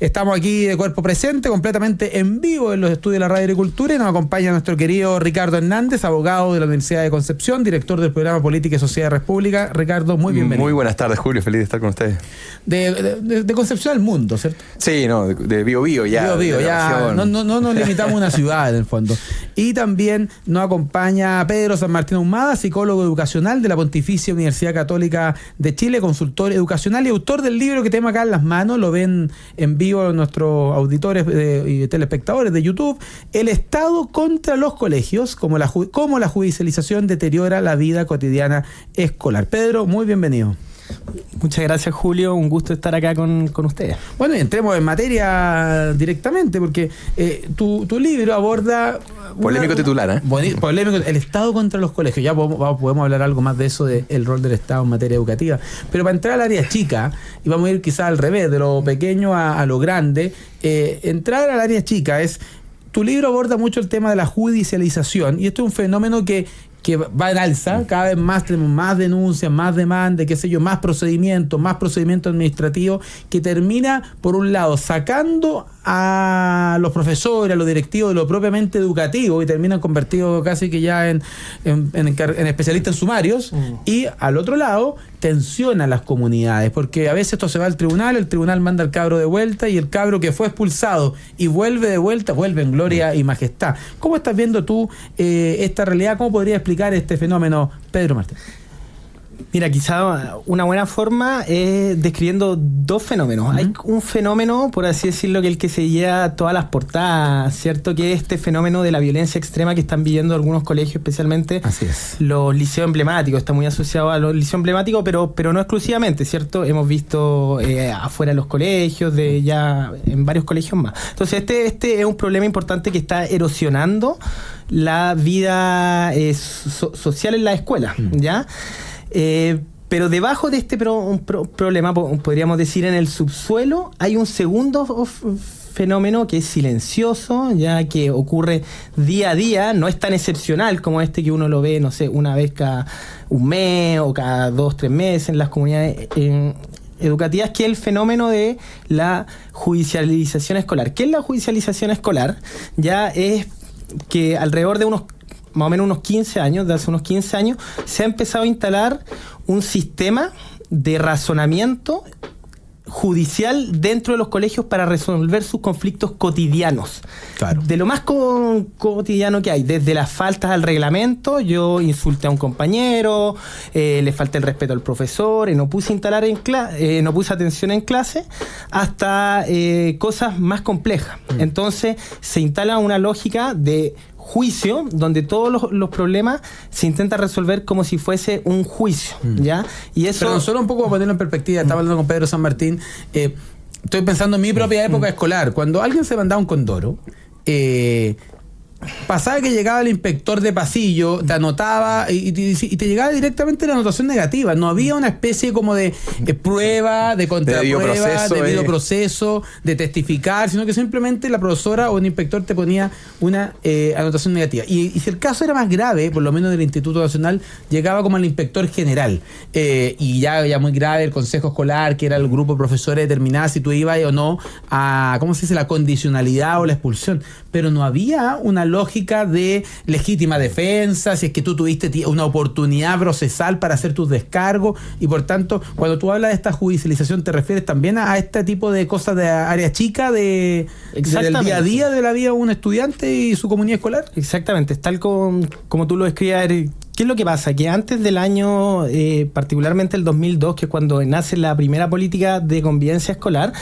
Estamos aquí de cuerpo presente, completamente en vivo en los estudios de la Radio Agricultura, y nos acompaña nuestro querido Ricardo Hernández, abogado de la Universidad de Concepción, director del programa Política y Sociedad de República. Ricardo, muy bienvenido. Muy buenas tardes, Julio, feliz de estar con ustedes. De Concepción al mundo, ¿cierto? Sí, no, de Biobío ya. Biobío, ya no nos limitamos a una ciudad en el fondo. Y también nos acompaña Pedro San Martín Ahumada, psicólogo educacional de la Pontificia Universidad Católica de Chile, consultor educacional y autor del libro que tenemos acá en las manos. Lo ven en vivo nuestros auditores y telespectadores de YouTube. El Estado contra los colegios, cómo la judicialización deteriora la vida cotidiana escolar. Pedro, muy bienvenido. Muchas gracias, Julio, un gusto estar acá con ustedes. Bueno, y entremos en materia directamente, porque tu libro aborda... Polémico titular, ¿eh? Polémico, el Estado contra los colegios. Ya podemos hablar algo más de eso, del rol del Estado en materia educativa. Pero para entrar al área chica, y vamos a ir quizás al revés, de lo pequeño a lo grande, entrar al área chica es... Tu libro aborda mucho el tema de la judicialización, y esto es un fenómeno que va en alza. Cada vez más tenemos más denuncias, más demandas, qué sé yo, más procedimientos administrativos, que termina, por un lado, sacando a los profesores, a los directivos de lo propiamente educativo, y terminan convertidos casi que ya en especialistas en sumarios, y al otro lado tensiona a las comunidades, porque a veces esto se va al tribunal, el tribunal manda al cabro de vuelta, y el cabro que fue expulsado y vuelve de vuelta, vuelve en gloria y majestad. ¿Cómo estás viendo tú esta realidad? ¿Cómo podrías explicar este fenómeno, Pedro Martín? Mira, quizá una buena forma es describiendo dos fenómenos. Hay un fenómeno, por así decirlo, que es el que se lleva todas las portadas, ¿cierto? Que es este fenómeno de la violencia extrema que están viviendo algunos colegios, especialmente los liceos emblemáticos. Está muy asociado a los liceos emblemáticos, pero no exclusivamente, ¿cierto? Hemos visto afuera de los colegios, ya en varios colegios más. Entonces, este es un problema importante que está erosionando la vida social en la escuela, ¿ya? Pero debajo de este problema, podríamos decir, en el subsuelo, hay un segundo fenómeno que es silencioso, ya que ocurre día a día, no es tan excepcional como este que uno lo ve, no sé, una vez cada un mes o cada 2-3 meses en las comunidades educativas, que es el fenómeno de la judicialización escolar. ¿Qué es la judicialización escolar? Ya es que alrededor de más o menos unos 15 años, de hace unos 15 años, se ha empezado a instalar un sistema de razonamiento judicial dentro de los colegios para resolver sus conflictos cotidianos. Claro. De lo más cotidiano que hay, desde las faltas al reglamento, yo insulté a un compañero, le falté el respeto al profesor, no puse atención en clase, hasta cosas más complejas. Entonces se instala una lógica de juicio, donde todos los problemas se intenta resolver como si fuese un juicio, ¿ya? Y eso... Pero solo un poco para ponerlo en perspectiva, estaba hablando con Pedro San Martín, estoy pensando en mi propia época escolar. Cuando alguien se mandaba un condoro, pasaba que llegaba el inspector de pasillo, te anotaba y te llegaba directamente la anotación negativa. No había una especie como de prueba, de contraprueba, de debido proceso, de testificar, sino que simplemente la profesora o el inspector te ponía una anotación negativa. Y si el caso era más grave, por lo menos del Instituto Nacional, llegaba como al inspector general. Y ya muy grave, el consejo escolar, que era el grupo de profesores, determinaba si tú ibas o no a, ¿cómo se dice?, la condicionalidad o la expulsión. Pero no había una lógica de legítima defensa, si es que tú tuviste una oportunidad procesal para hacer tus descargos, y por tanto, cuando tú hablas de esta judicialización, ¿te refieres también a este tipo de cosas de área chica, del día a día de la vida de un estudiante y su comunidad escolar? Exactamente, tal como tú lo describías, Eric. ¿Qué es lo que pasa? Que antes del año, particularmente el 2002, que es cuando nace la primera política de convivencia escolar,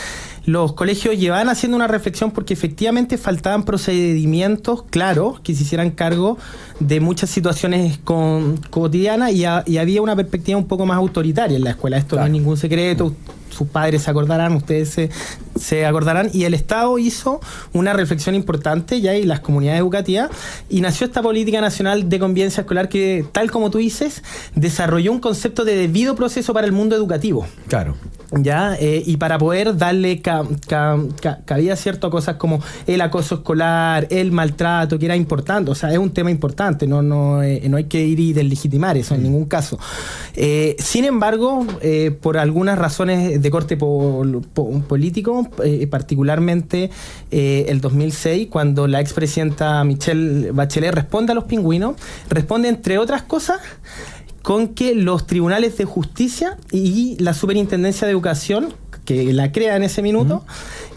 los colegios llevaban haciendo una reflexión porque efectivamente faltaban procedimientos claros que se hicieran cargo de muchas situaciones cotidianas y había una perspectiva un poco más autoritaria en la escuela. Esto no es ningún secreto. Sus padres se acordarán, ustedes se acordarán, y el Estado hizo una reflexión importante ya, y las comunidades educativas, y nació esta Política Nacional de Convivencia Escolar que, tal como tú dices, desarrolló un concepto de debido proceso para el mundo educativo. Claro. ¿Ya? Y para poder darle cabía cierto cosas como el acoso escolar, el maltrato, que era importante, o sea, es un tema importante, no hay que ir y deslegitimar eso en ningún caso. Sin embargo, por algunas razones de corte político, particularmente el 2006, cuando la expresidenta Michelle Bachelet responde a los pingüinos, responde entre otras cosas con que los tribunales de justicia y la Superintendencia de Educación, que la crea en ese minuto,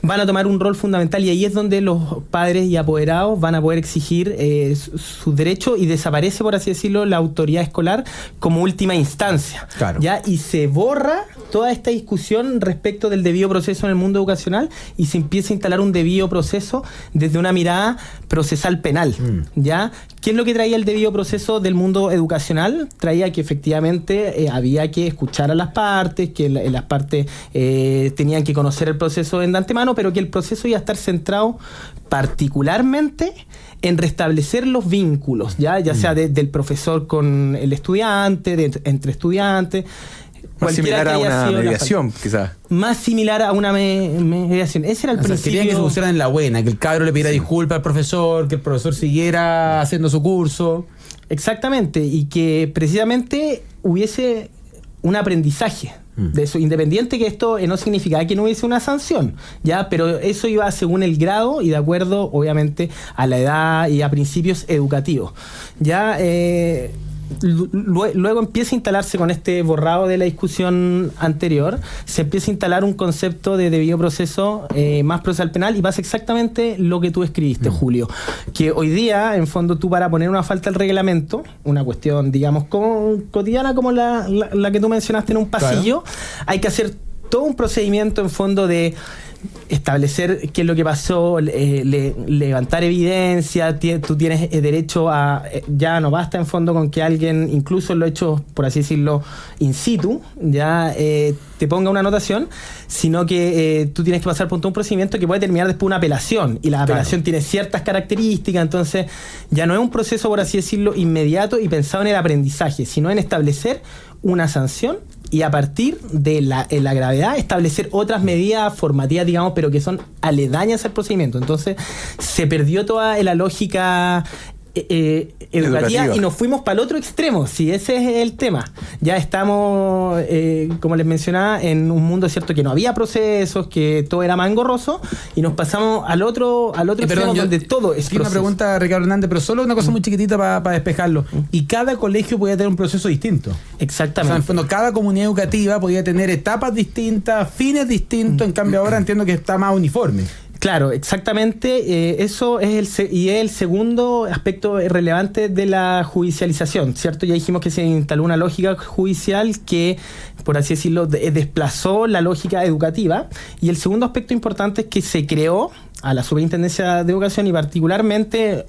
van a tomar un rol fundamental, y ahí es donde los padres y apoderados van a poder exigir sus derechos, y desaparece, por así decirlo, la autoridad escolar como última instancia. Claro. ¿Ya? Y se borra toda esta discusión respecto del debido proceso en el mundo educacional, y se empieza a instalar un debido proceso desde una mirada procesal penal. ¿Ya? ¿Qué es lo que traía el debido proceso del mundo educacional? Traía que efectivamente había que escuchar a las partes, que las partes tenían que conocer el proceso de antemano, pero que el proceso iba a estar centrado particularmente en restablecer los vínculos, ya sea del profesor con el estudiante, entre estudiantes. Más similar a una mediación, quizás. Más similar a una mediación. Ese era el principio. Querían que se pusieran en la buena, que el cabro le pidiera disculpas al profesor, que el profesor siguiera haciendo su curso. Exactamente, y que precisamente hubiese un aprendizaje de eso, independiente que esto no significaba que no hubiese una sanción, ya, pero eso iba según el grado y de acuerdo, obviamente, a la edad y a principios educativos. Ya, luego empieza a instalarse, con este borrado de la discusión anterior, se empieza a instalar un concepto de debido proceso más procesal penal, y pasa exactamente lo que tú escribiste, Julio, que hoy día, en fondo, tú, para poner una falta al reglamento, una cuestión, digamos, cotidiana como la que tú mencionaste en un pasillo, claro, hay que hacer todo un procedimiento, en fondo, de establecer qué es lo que pasó, levantar evidencia, tú tienes derecho a, ya no basta en fondo con que alguien, incluso en los hechos, por así decirlo, in situ, ya te ponga una anotación, sino que tú tienes que pasar por todo un procedimiento que puede terminar después una apelación, y la apelación tiene ciertas características, entonces ya no es un proceso, por así decirlo, inmediato y pensado en el aprendizaje, sino en establecer una sanción, y a partir de la gravedad establecer otras medidas formativas, digamos, pero que son aledañas al procedimiento. Entonces se perdió toda la lógica educativa y nos fuimos para el otro extremo. Sí, ese es el tema. Ya estamos, como les mencionaba, en un mundo, cierto, que no había procesos, que todo era más engorroso, y nos pasamos al otro extremo, donde todo es proceso. Una pregunta, Ricardo Hernández, pero solo una cosa muy chiquitita para despejarlo. Y cada colegio podía tener un proceso distinto. Exactamente. O sea, en el fondo, cada comunidad educativa podía tener etapas distintas, fines distintos. En cambio, ahora entiendo que está más uniforme. Claro, exactamente. Eso es el segundo aspecto relevante de la judicialización, ¿cierto? Ya dijimos que se instaló una lógica judicial que, por así decirlo, desplazó la lógica educativa. Y el segundo aspecto importante es que se creó a la Superintendencia de Educación, y particularmente,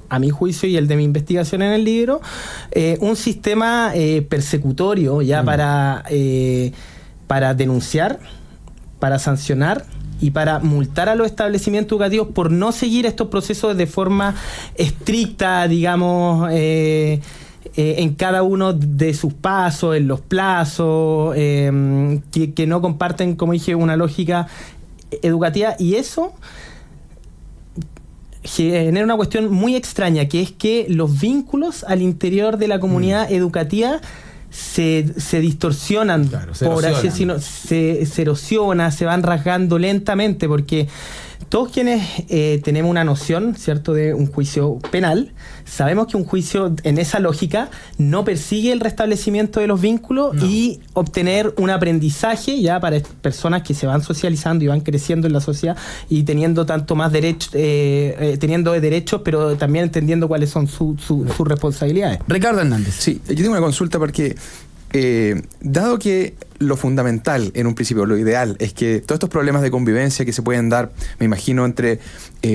a mi juicio y el de mi investigación en el libro, un sistema persecutorio ya para denunciar, para sancionar y para multar a los establecimientos educativos por no seguir estos procesos de forma estricta, digamos, en cada uno de sus pasos, en los plazos, que no comparten, como dije, una lógica educativa. Y eso genera una cuestión muy extraña, que es que los vínculos al interior de la comunidad educativa se distorsionan, claro, por así decirlo, se erosiona, se van rasgando lentamente, porque todos quienes tenemos una noción, ¿cierto?, de un juicio penal, sabemos que un juicio, en esa lógica, no persigue el restablecimiento de los vínculos y obtener un aprendizaje ya para personas que se van socializando y van creciendo en la sociedad y teniendo tanto más derechos, teniendo derechos, pero también entendiendo cuáles son sus responsabilidades. Ricardo Hernández. Sí, yo tengo una consulta porque, dado que lo fundamental, en un principio, lo ideal, es que todos estos problemas de convivencia que se pueden dar, me imagino, entre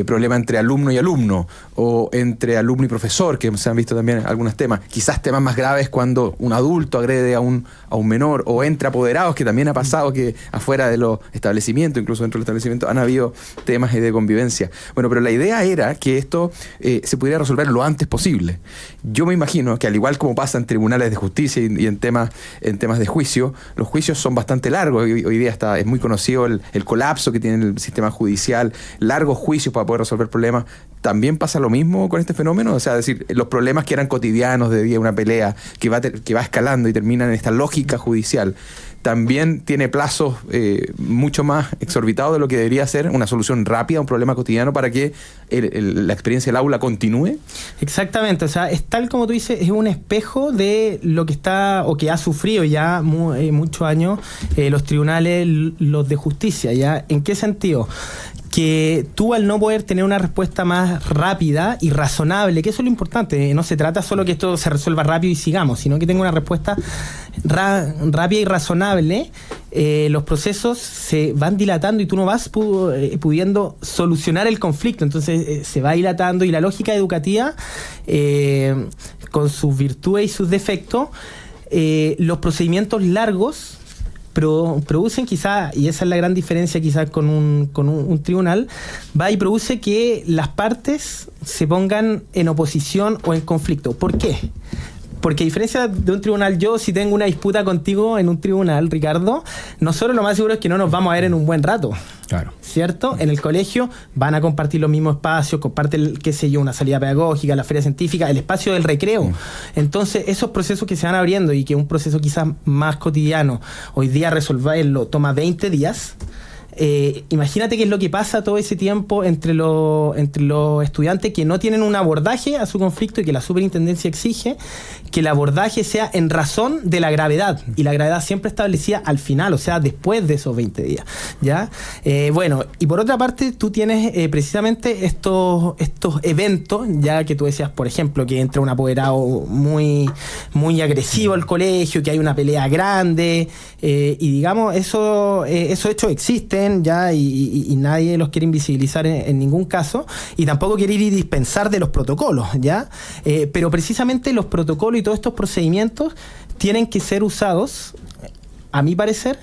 problemas entre alumno y alumno, o entre alumno y profesor, que se han visto también algunos temas, quizás temas más graves cuando un adulto agrede a un menor, o entre apoderados, que también ha pasado que afuera de los establecimientos, incluso dentro del establecimiento, han habido temas de convivencia. Bueno, pero la idea era que esto se pudiera resolver lo antes posible. Yo me imagino que, al igual como pasa en tribunales de justicia y en temas de juicio, los juicios juicios son bastante largos. Hoy día es muy conocido el colapso que tiene el sistema judicial, largos juicios para poder resolver problemas. ¿También pasa lo mismo con este fenómeno? O sea, es decir, los problemas que eran cotidianos de día, una pelea que va escalando y termina en esta lógica judicial, también tiene plazos mucho más exorbitados de lo que debería ser una solución rápida a un problema cotidiano para que la experiencia del aula continúe. Exactamente, o sea, es tal como tú dices, es un espejo de lo que está o que ha sufrido ya muchos años los tribunales, los de justicia. ¿Ya? ¿En qué sentido? Que tú, al no poder tener una respuesta más rápida y razonable, que eso es lo importante, no se trata solo que esto se resuelva rápido y sigamos, sino que tenga una respuesta rápida y razonable, los procesos se van dilatando y tú no vas pudiendo solucionar el conflicto, entonces se va dilatando, y la lógica educativa, con sus virtudes y sus defectos, los procedimientos largos producen quizá, y esa es la gran diferencia quizás con un tribunal, va y produce que las partes se pongan en oposición o en conflicto. ¿Por qué? Porque a diferencia de un tribunal, yo si tengo una disputa contigo en un tribunal, Ricardo, nosotros lo más seguro es que no nos vamos a ver en un buen rato. Claro. ¿Cierto? En el colegio van a compartir los mismos espacios, comparten, qué sé yo, una salida pedagógica, la feria científica, el espacio del recreo. Entonces, esos procesos que se van abriendo y que un proceso quizás más cotidiano, hoy día resolverlo toma 20 días. Imagínate qué es lo que pasa todo ese tiempo entre los estudiantes que no tienen un abordaje a su conflicto, y que la superintendencia exige que el abordaje sea en razón de la gravedad, y la gravedad siempre establecida al final, o sea, después de esos 20 días. ¿Ya? Bueno, y por otra parte, tú tienes precisamente estos eventos, ya que tú decías, por ejemplo, que entra un apoderado muy, muy agresivo al colegio, que hay una pelea grande, y digamos, esos hechos existen ya, y nadie los quiere invisibilizar en ningún caso, y tampoco quiere ir y dispensar de los protocolos, ¿ya? Pero precisamente los protocolos y todos estos procedimientos tienen que ser usados, a mi parecer,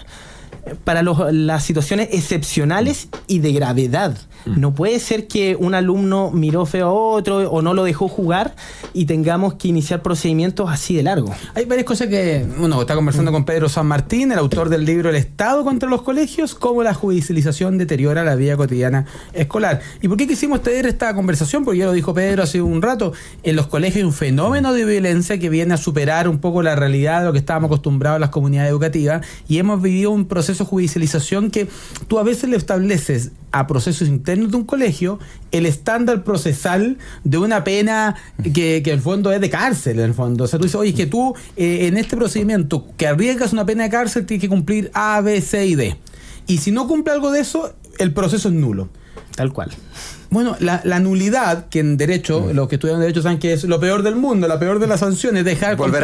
para las situaciones excepcionales y de gravedad. No puede ser que un alumno miró feo a otro o no lo dejó jugar y tengamos que iniciar procedimientos así de largo. Hay varias cosas que uno está conversando con Pedro San Martín, el autor del libro El Estado contra los colegios, cómo la judicialización deteriora la vida cotidiana escolar. ¿Y por qué quisimos tener esta conversación? Porque ya lo dijo Pedro hace un rato, en los colegios hay un fenómeno de violencia que viene a superar un poco la realidad de lo que estábamos acostumbrados en las comunidades educativas, y hemos vivido un proceso de judicialización que tú a veces le estableces a procesos internos de un colegio el estándar procesal de una pena que en el fondo es de cárcel, en el fondo. O sea, tú dices, oye, es que tú en este procedimiento que arriesgas una pena de cárcel tienes que cumplir A, B, C y D. Y si no cumple algo de eso, el proceso es nulo. Tal cual. Bueno, la nulidad, que en derecho, los que estudian derecho saben que es lo peor del mundo, la peor de las sanciones, dejar volver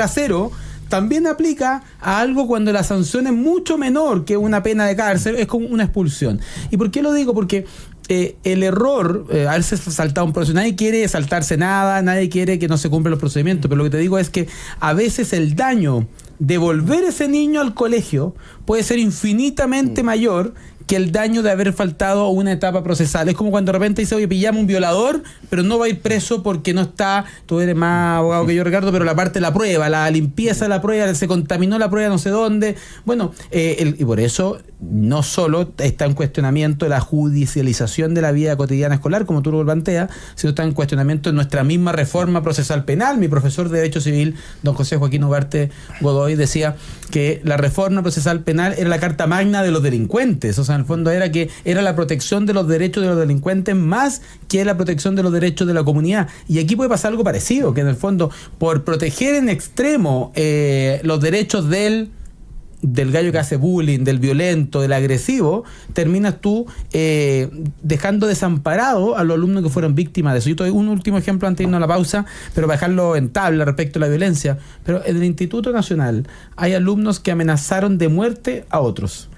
a cero, también aplica a algo cuando la sanción es mucho menor que una pena de cárcel, es como una expulsión. ¿Y por qué lo digo? Porque el error, haberse saltado un proceso, nadie quiere saltarse nada, nadie quiere que no se cumplan los procedimientos, pero lo que te digo es que a veces el daño de volver ese niño al colegio puede ser infinitamente mayor que el daño de haber faltado a una etapa procesal. Es como cuando de repente dice, oye, pillamos un violador, pero no va a ir preso porque no está, tú eres más abogado que yo, Ricardo, pero la parte de la prueba, la limpieza de la prueba, se contaminó la prueba no sé dónde. Bueno, y por eso no solo está en cuestionamiento la judicialización de la vida cotidiana escolar, como tú lo planteas, sino está en cuestionamiento nuestra misma reforma procesal penal. Mi profesor de Derecho Civil, don José Joaquín Ugarte Godoy, decía que la reforma procesal penal era la carta magna de los delincuentes. O sea, en el fondo era que era la protección de los derechos de los delincuentes más que la protección de los derechos de la comunidad. Y aquí puede pasar algo parecido, que en el fondo, por proteger en extremo los derechos del gallo que hace bullying, del violento, del agresivo, terminas tú dejando desamparado a los alumnos que fueron víctimas de eso. Yo te doy un último ejemplo antes de irnos a la pausa, pero para dejarlo en tabla respecto a la violencia. Pero en el Instituto Nacional hay alumnos que amenazaron de muerte a otros.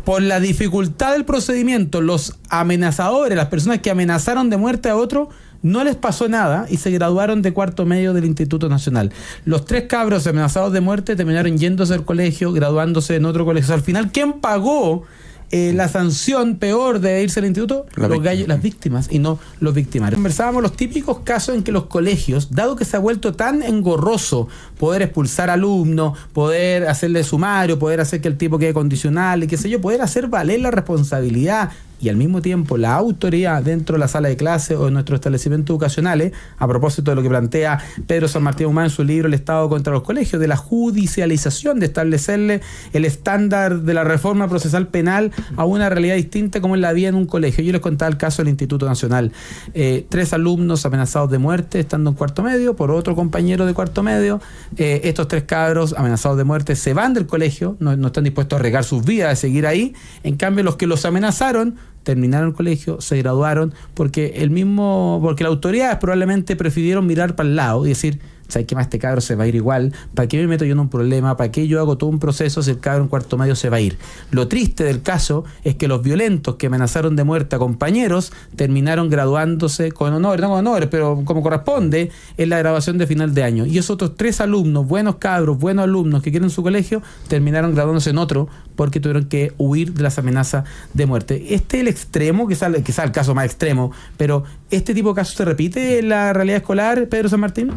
Por la dificultad del procedimiento, los amenazadores, las personas que amenazaron de muerte a otro, no les pasó nada y se graduaron de cuarto medio del Instituto Nacional. Los 3 cabros amenazados de muerte terminaron yéndose al colegio, graduándose en otro colegio. O sea, al final, ¿quién pagó la sanción peor de irse al instituto, las víctimas y no los victimarios. Conversábamos los típicos casos en que los colegios, dado que se ha vuelto tan engorroso poder expulsar alumnos, poder hacerle sumario, poder hacer que el tipo quede condicional y qué sé yo, poder hacer valer la responsabilidad y al mismo tiempo la autoridad dentro de la sala de clase o de nuestros establecimientos educacionales, a propósito de lo que plantea Pedro San Martín Humá en su libro El Estado contra los Colegios, de la judicialización, de establecerle el estándar de la reforma procesal penal a una realidad distinta como es la vida en un colegio. Yo les contaba el caso del Instituto Nacional. 3 alumnos amenazados de muerte estando en cuarto medio por otro compañero de cuarto medio. Estos 3 cabros amenazados de muerte se van del colegio, no están dispuestos a arriesgar sus vidas, a seguir ahí. En cambio, los que los amenazaron terminaron el colegio, se graduaron, porque las autoridades probablemente prefirieron mirar para el lado y decir, ¿sabes qué más? Este cabro se va a ir igual, ¿para qué me meto yo en un problema? ¿Para qué yo hago todo un proceso si el cabro en cuarto medio se va a ir? Lo triste del caso es que los violentos que amenazaron de muerte a compañeros terminaron graduándose con honores, no con honores, pero como corresponde en la graduación de final de año. Y esos otros 3 alumnos, buenos cabros, buenos alumnos que quieren su colegio, terminaron graduándose en otro porque tuvieron que huir de las amenazas de muerte. Este es el extremo, quizás el caso más extremo, pero ¿este tipo de casos se repite en la realidad escolar, Pedro San Martín?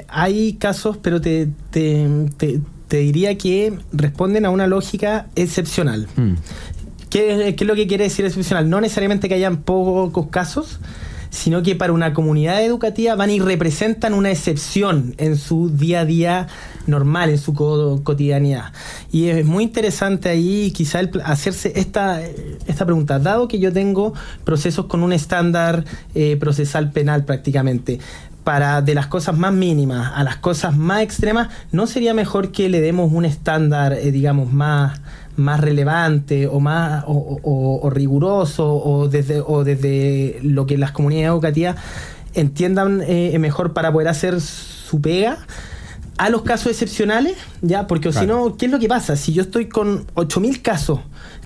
Hay casos, pero te diría que responden a una lógica excepcional. ¿Qué es lo que quiere decir excepcional? No necesariamente que hayan pocos casos, sino que para una comunidad educativa van y representan una excepción en su día a día normal, en su cotidianidad. Y es muy interesante ahí quizá hacerse esta pregunta. Dado que yo tengo procesos con un estándar procesal penal prácticamente, de las cosas más mínimas a las cosas más extremas, ¿no sería mejor que le demos un estándar, digamos, más relevante o más o riguroso o desde lo que las comunidades educativas entiendan mejor para poder hacer su pega a los casos excepcionales? Ya, porque si no, ¿qué es lo que pasa? Si yo estoy con 8.000 casos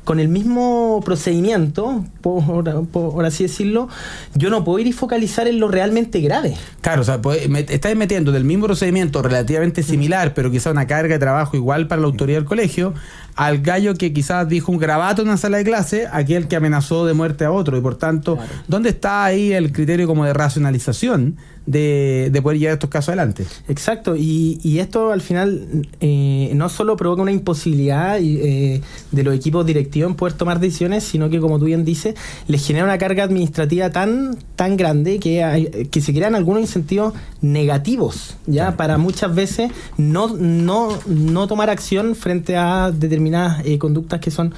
con el mismo procedimiento, por así decirlo, yo no puedo ir y focalizar en lo realmente grave. Claro, o sea, estás metiendo del mismo procedimiento relativamente similar, pero quizá una carga de trabajo igual para la autoridad del colegio, al gallo que quizás dijo un garabato en una sala de clase, aquel que amenazó de muerte a otro. Y por tanto, claro, ¿dónde está ahí el criterio como de racionalización de poder llevar estos casos adelante? Exacto, y esto al final no solo provoca una imposibilidad de los equipos directivos en poder tomar decisiones, sino que, como tú bien dices, les genera una carga administrativa tan grande que se crean algunos incentivos negativos, ¿ya? Claro. Para muchas veces no tomar acción frente a determinadas conductas que son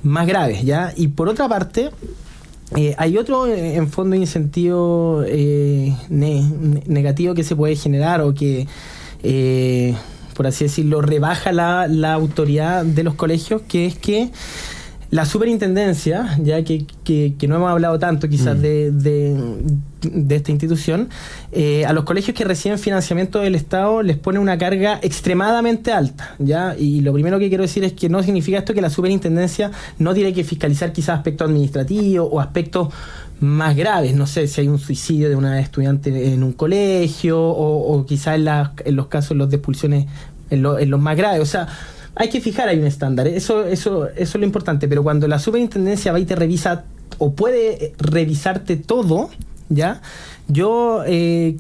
más graves, ¿ya? Y por otra parte, hay otro, en fondo, incentivo negativo que se puede generar o que, por así decirlo, rebaja la autoridad de los colegios, que es que la superintendencia, ya que no hemos hablado tanto quizás de esta institución, a los colegios que reciben financiamiento del Estado les pone una carga extremadamente alta, ¿ya? Y lo primero que quiero decir es que no significa esto que la superintendencia no tiene que fiscalizar quizás aspectos administrativos o aspectos más graves, no sé, si hay un suicidio de una estudiante en un colegio o quizás en los casos de expulsiones en los más graves. O sea, hay que fijar ahí un estándar, eso es lo importante, pero cuando la superintendencia va y te revisa o puede revisarte todo, ¿ya? Yo,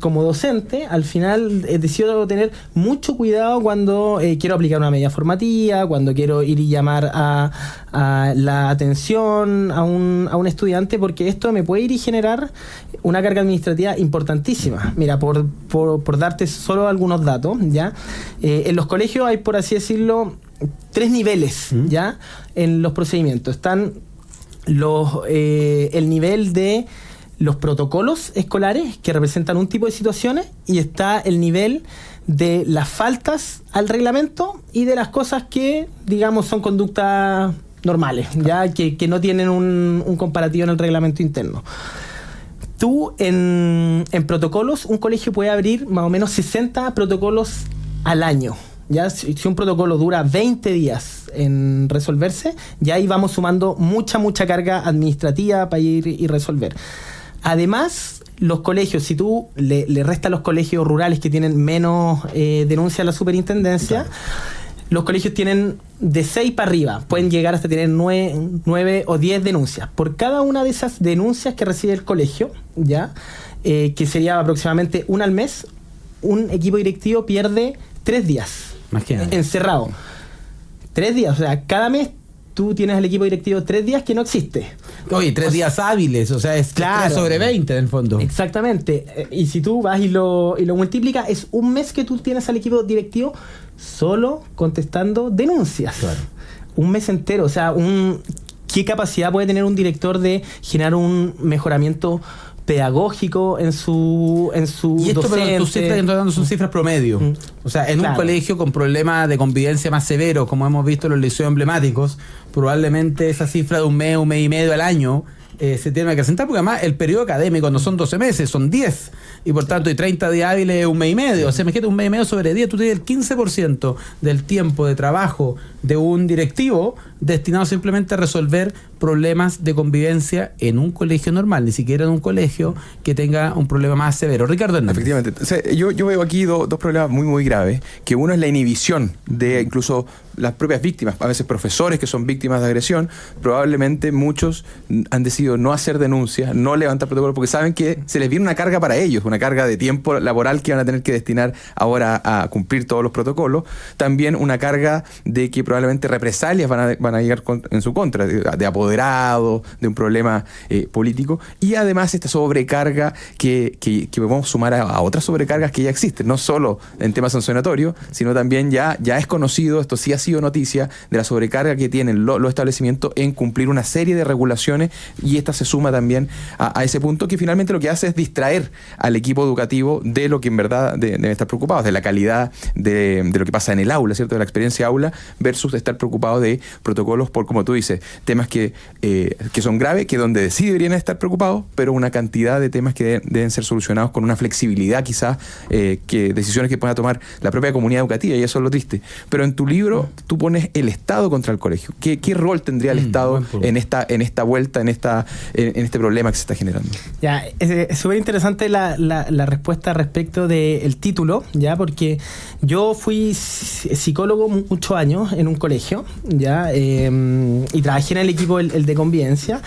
como docente, al final decido tener mucho cuidado cuando quiero aplicar una medida formativa, cuando quiero ir y llamar a la atención a un estudiante, porque esto me puede ir y generar una carga administrativa importantísima. Mira, por darte solo algunos datos, ¿ya? En los colegios hay, por así decirlo, 3 niveles, ¿ya? En los procedimientos. Están el nivel de los protocolos escolares, que representan un tipo de situaciones, y está el nivel de las faltas al reglamento y de las cosas que, digamos, son conductas normales, ya que no tienen un comparativo en el reglamento interno. Tú, en protocolos, un colegio puede abrir más o menos 60 protocolos al año. Ya, si un protocolo dura 20 días en resolverse, ya ahí vamos sumando mucha carga administrativa para ir y resolver. Además, los colegios, si tú le restas los colegios rurales que tienen menos denuncia a la superintendencia, claro, los colegios tienen de 6 para arriba, pueden llegar hasta tener 9 o 10 denuncias. Por cada una de esas denuncias que recibe el colegio, ¿ya? Que sería aproximadamente una al mes, un equipo directivo pierde 3 días. Imagínate. Encerrado. 3 días, o sea, cada mes tú tienes al equipo directivo 3 días que no existe. Oye, 3 días hábiles, o sea, es Claro. 3 sobre 20 en el fondo. Exactamente. Y si tú vas y lo multiplicas, es un mes que tú tienes al equipo directivo solo contestando denuncias. Claro. Un mes entero. O sea, ¿qué capacidad puede tener un director de generar un mejoramiento pedagógico en su Y esto, pero docente? tus cifras que estás dando son cifras promedio. O sea, en un Claro. colegio con problemas de convivencia más severos, como hemos visto en los liceos emblemáticos, probablemente esa cifra de un mes y medio al año se tiene que acrecentar, porque además el periodo académico no son 12 meses, son 10. Y por tanto, y 30 días hábiles, un mes y medio. O sea, imagínate, un mes y medio sobre 10, tú tienes el 15% del tiempo de trabajo de un directivo destinado simplemente a resolver problemas de convivencia en un colegio normal, ni siquiera en un colegio que tenga un problema más severo. Ricardo Hernández. Efectivamente. O sea, yo veo aquí dos problemas muy, muy graves, que uno es la inhibición de incluso las propias víctimas, a veces profesores que son víctimas de agresión. Probablemente muchos han decidido no hacer denuncias, no levantar protocolos, porque saben que se les viene una carga para ellos, una carga de tiempo laboral que van a tener que destinar ahora a cumplir todos los protocolos. También una carga de que probablemente represalias van a llegar en su contra, de apoderado, de un problema político. Y además esta sobrecarga que podemos sumar a otras sobrecargas que ya existen, no solo en temas sancionatorios, sino también ya es conocido, esto sí ha sido noticia, de la sobrecarga que tienen los establecimientos en cumplir una serie de regulaciones, y esta se suma también a ese punto, que finalmente lo que hace es distraer al equipo educativo de lo que en verdad deben estar preocupados, de la calidad de lo que pasa en el aula, ¿cierto? De la experiencia aula, versus estar preocupados de protocolos por, como tú dices, temas que son graves, que donde sí deberían estar preocupados, pero una cantidad de temas que deben ser solucionados con una flexibilidad quizás, que decisiones que pueda tomar la propia comunidad educativa, y eso es lo triste. Pero en tu libro tú pones el Estado contra el colegio. ¿Qué rol tendría el Estado en esta vuelta, en este problema que se está generando? Ya, es súper interesante la respuesta respecto del título, ya, porque yo fui psicólogo muchos años en un colegio, ya, y trabajé en el equipo el de convivencia.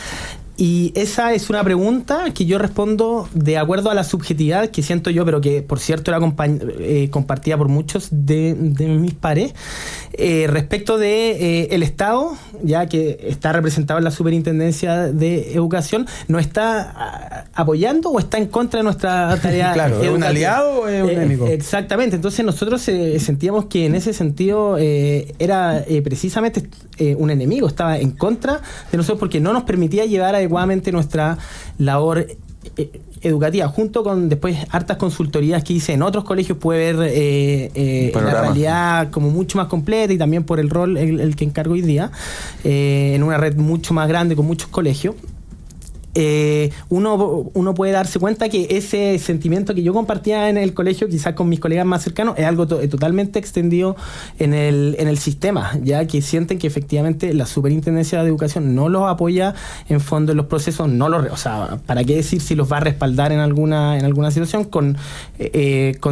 Y esa es una pregunta que yo respondo de acuerdo a la subjetividad que siento yo, pero que por cierto era compartida por muchos de mis pares, respecto de el Estado, ya que está representado en la Superintendencia de Educación, ¿no está apoyando o está en contra de nuestra tarea Claro, educativa? ¿es un aliado o es un enemigo? Exactamente, entonces nosotros sentíamos que en ese sentido era precisamente un enemigo, estaba en contra de nosotros porque no nos permitía llevar adecuadamente nuestra labor educativa, junto con después hartas consultorías que hice en otros colegios, puede ver la realidad como mucho más completa, y también por el rol el que encargo hoy día, en una red mucho más grande con muchos colegios. Uno puede darse cuenta que ese sentimiento que yo compartía en el colegio, quizás con mis colegas más cercanos, es algo totalmente extendido en el sistema, ya que sienten que efectivamente la Superintendencia de Educación no los apoya en fondo en los procesos, o sea, ¿para qué decir si los va a respaldar en alguna situación con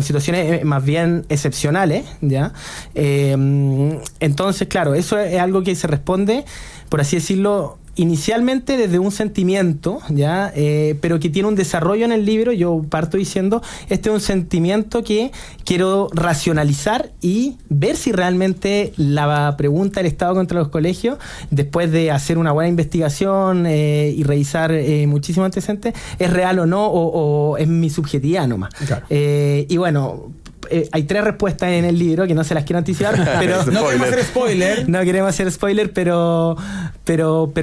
situaciones más bien excepcionales, ya? Entonces, claro, eso es algo que se responde, por así decirlo, inicialmente desde un sentimiento, ¿ya? Pero que tiene un desarrollo en el libro. Yo parto diciendo, este es un sentimiento que quiero racionalizar y ver si realmente la pregunta del Estado contra los colegios, después de hacer una buena investigación y revisar muchísimos antecedentes, es real o no, o es mi subjetividad nomás. Claro. Y bueno, hay 3 respuestas en el libro que no se las quiero anticipar, pero no queremos hacer spoiler. No queremos hacer spoiler, pero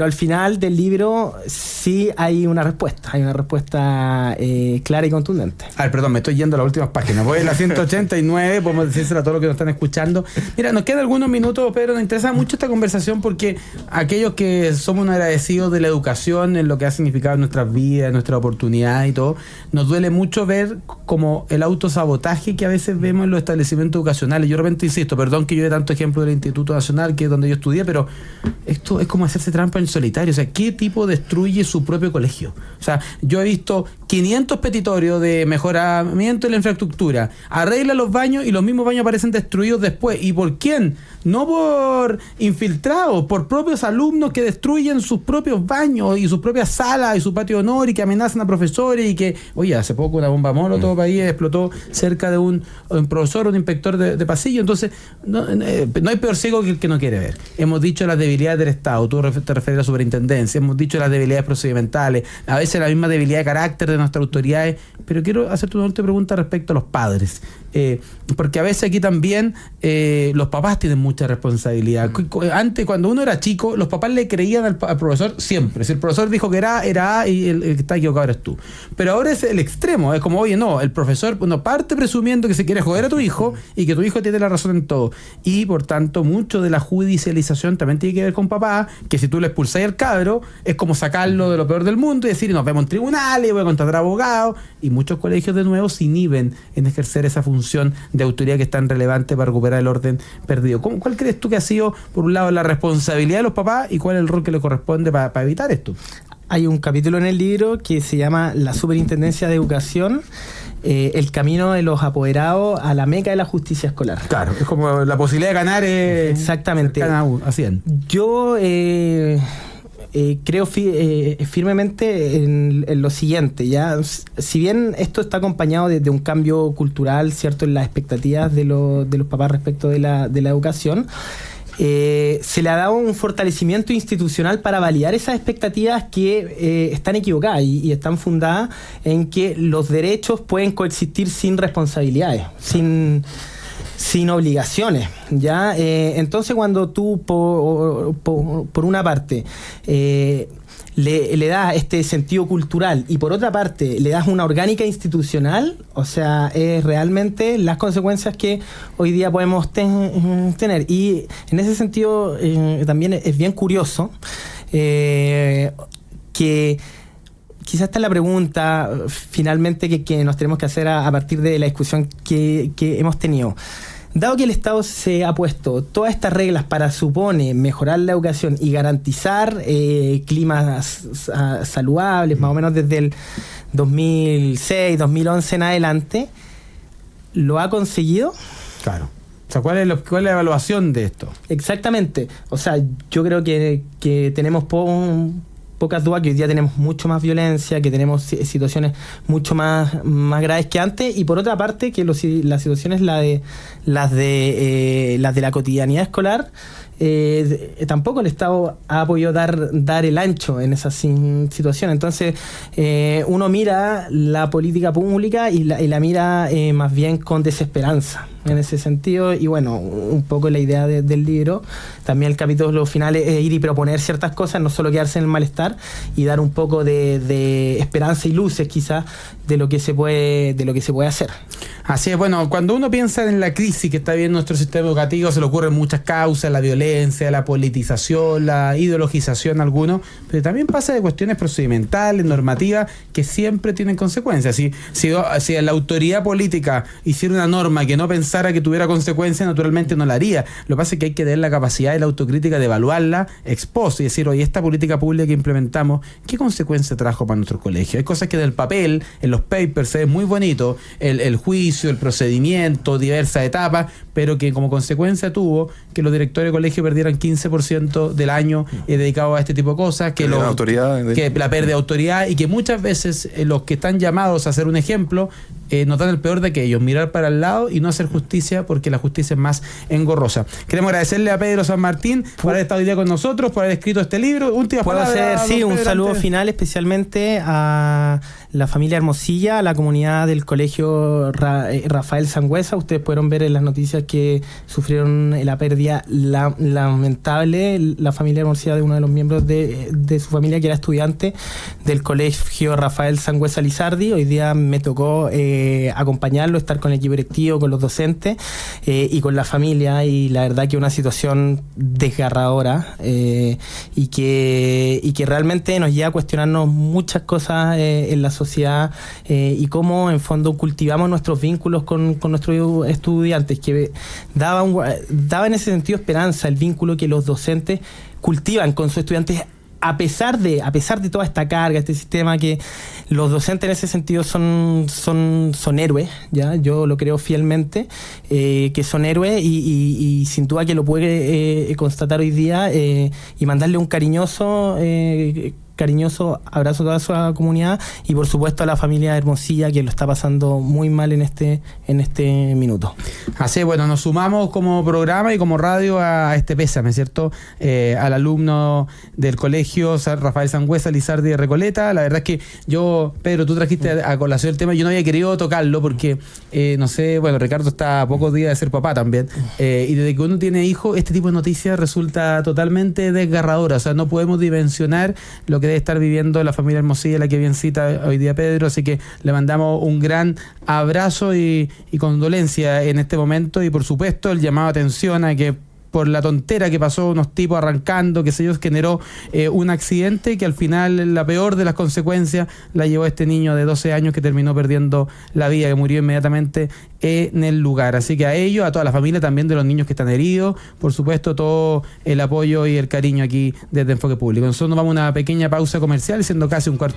al final del libro sí hay una respuesta. Hay una respuesta clara y contundente. A ver, perdón, me estoy yendo a las últimas páginas. Voy a la 189, podemos decírselo a todos los que nos están escuchando. Mira, nos quedan algunos minutos, Pedro. Nos interesa mucho esta conversación porque aquellos que somos agradecidos de la educación, en lo que ha significado en nuestras vidas, en nuestra oportunidad y todo, nos duele mucho ver como el autosabotaje que a veces vemos en los establecimientos educacionales. Yo de repente insisto, perdón que yo dé tanto ejemplo del Instituto Nacional, que es donde yo estudié, pero esto es como hacerse trampa en solitario. O sea, ¿qué tipo destruye su propio colegio? O sea, yo he visto 500 petitorios de mejoramiento de la infraestructura, arregla los baños y los mismos baños aparecen destruidos después. ¿Y por quién? No por infiltrados, por propios alumnos que destruyen sus propios baños y sus propias salas y su patio de honor y que amenazan a profesores y que, oye, hace poco una bomba molotov ahí explotó cerca de un profesor, un inspector de pasillo. Entonces, no hay peor ciego que el que no quiere ver. Hemos dicho las debilidades del Estado, tú te refieres a la superintendencia, hemos dicho las debilidades procedimentales, a veces la misma debilidad de carácter de nuestras autoridades, pero quiero hacerte una última pregunta respecto a los padres. Porque a veces aquí también los papás tienen mucha responsabilidad. Antes, cuando uno era chico, los papás le creían al profesor siempre. Si el profesor dijo que era A y el que está equivocado eres tú. Pero ahora es el extremo. Es como, oye, no, el profesor parte presumiendo que se quiere joder a tu hijo y que tu hijo tiene la razón en todo. Y por tanto, mucho de la judicialización también tiene que ver con papá, que si tú le expulsáis al cabro, es como sacarlo de lo peor del mundo y decir, nos vemos en tribunales, voy a contratar abogados. Y muchos colegios de nuevo se inhiben en ejercer esa función de autoridad que es tan relevante para recuperar el orden perdido. ¿Cuál crees tú que ha sido, por un lado, la responsabilidad de los papás y cuál es el rol que le corresponde para evitar esto? Hay un capítulo en el libro que se llama La Superintendencia de Educación, el camino de los apoderados a la meca de la justicia escolar. Claro, es como la posibilidad de ganar exactamente a 100. Yo creo firmemente en lo siguiente, ya, si bien esto está acompañado de un cambio cultural, cierto, en las expectativas de los papás respecto de la educación, se le ha dado un fortalecimiento institucional para validar esas expectativas que están equivocadas y están fundadas en que los derechos pueden coexistir sin responsabilidades, sin obligaciones, ¿ya? Entonces, cuando tú, por una parte, le das este sentido cultural y por otra parte le das una orgánica institucional, o sea, es realmente las consecuencias que hoy día podemos tener. Y en ese sentido también es bien curioso que quizás esta es la pregunta finalmente que nos tenemos que hacer a partir de la discusión que hemos tenido. Dado que el Estado se ha puesto todas estas reglas para, supone, mejorar la educación y garantizar climas saludables, más o menos desde el 2006, 2011 en adelante, ¿lo ha conseguido? Claro. O sea, ¿cuál es la evaluación de esto? Exactamente. O sea, yo creo que tenemos pocas dudas que hoy día tenemos mucho más violencia, que tenemos situaciones mucho más graves que antes, y por otra parte que las situaciones las de la cotidianidad escolar, tampoco el Estado ha podido dar el ancho en esa situación. Entonces uno mira la política pública y la mira más bien con desesperanza en ese sentido. Y bueno, un poco la idea del libro, también el capítulo final es ir y proponer ciertas cosas, no solo quedarse en el malestar, y dar un poco de esperanza y luces quizás de lo que se puede hacer. Así es. Bueno, cuando uno piensa en la crisis que está viviendo nuestro sistema educativo, se le ocurren muchas causas: la violencia, la politización, la ideologización, algunos, pero también pasa de cuestiones procedimentales, normativas, que siempre tienen consecuencias. Si la autoridad política hiciera una norma que no pensara que tuviera consecuencias, naturalmente no la haría. Lo que pasa es que hay que tener la capacidad y la autocrítica de evaluarla ex post y decir, oye, esta política pública que implementamos, ¿qué consecuencia trajo para nuestros colegios? Hay cosas que en el papel, en los papers, se ven muy bonito, el juicio, el procedimiento, diversas etapas, pero que como consecuencia tuvo que los directores de colegio perdieran 15% del año dedicado a este tipo de cosas, que la pérdida de autoridad, y que muchas veces los que están llamados a ser un ejemplo nos dan el peor de aquellos, mirar para el lado y no hacer justicia, porque la justicia es más engorrosa. Queremos agradecerle a Pedro San Martín por haber estado hoy día con nosotros, por haber escrito este libro. Puedo hacer, sí, un saludo final especialmente a la familia Hermosilla, a la comunidad del colegio Rafael Sangüesa. Ustedes pudieron ver en las noticias que sufrieron la pérdida lamentable, la familia Hermosilla, de uno de los miembros de su familia, que era estudiante del colegio Rafael Sangüesa Lizardi. Hoy día me tocó acompañarlo, estar con el equipo directivo, con los docentes y con la familia, y la verdad que una situación desgarradora y que realmente nos lleva a cuestionarnos muchas cosas en la sociedad y cómo en fondo cultivamos nuestros vínculos con nuestros estudiantes, que daba en ese sentido esperanza el vínculo que los docentes cultivan con sus estudiantes a pesar de toda esta carga, este sistema, que los docentes en ese sentido son héroes, ¿ya? Yo lo creo fielmente, que son héroes y sin duda que lo puede constatar hoy día, y mandarle un cariñoso abrazo a toda su comunidad y por supuesto a la familia Hermosilla, que lo está pasando muy mal en este minuto. Así, bueno, nos sumamos como programa y como radio a este pésame, ¿cierto? Al alumno del colegio Rafael Sangüesa Lizardi de Recoleta. La verdad es que yo, Pedro, tú trajiste a colación el tema, yo no había querido tocarlo porque, no sé, bueno, Ricardo está a pocos días de ser papá también, y desde que uno tiene hijos, este tipo de noticias resulta totalmente desgarradora. O sea, no podemos dimensionar lo que debe estar viviendo la familia Hermosilla, la que bien cita hoy día Pedro, así que le mandamos un gran abrazo y condolencia en este momento, y por supuesto el llamado a atención a que por la tontera que pasó unos tipos arrancando, que se ellos generó un accidente que al final la peor de las consecuencias la llevó este niño de 12 años que terminó perdiendo la vida, que murió inmediatamente en el lugar. Así que a ellos, a toda la familia también de los niños que están heridos, por supuesto todo el apoyo y el cariño aquí desde Enfoque Público. Nosotros nos vamos a una pequeña pausa comercial, siendo casi un cuarto para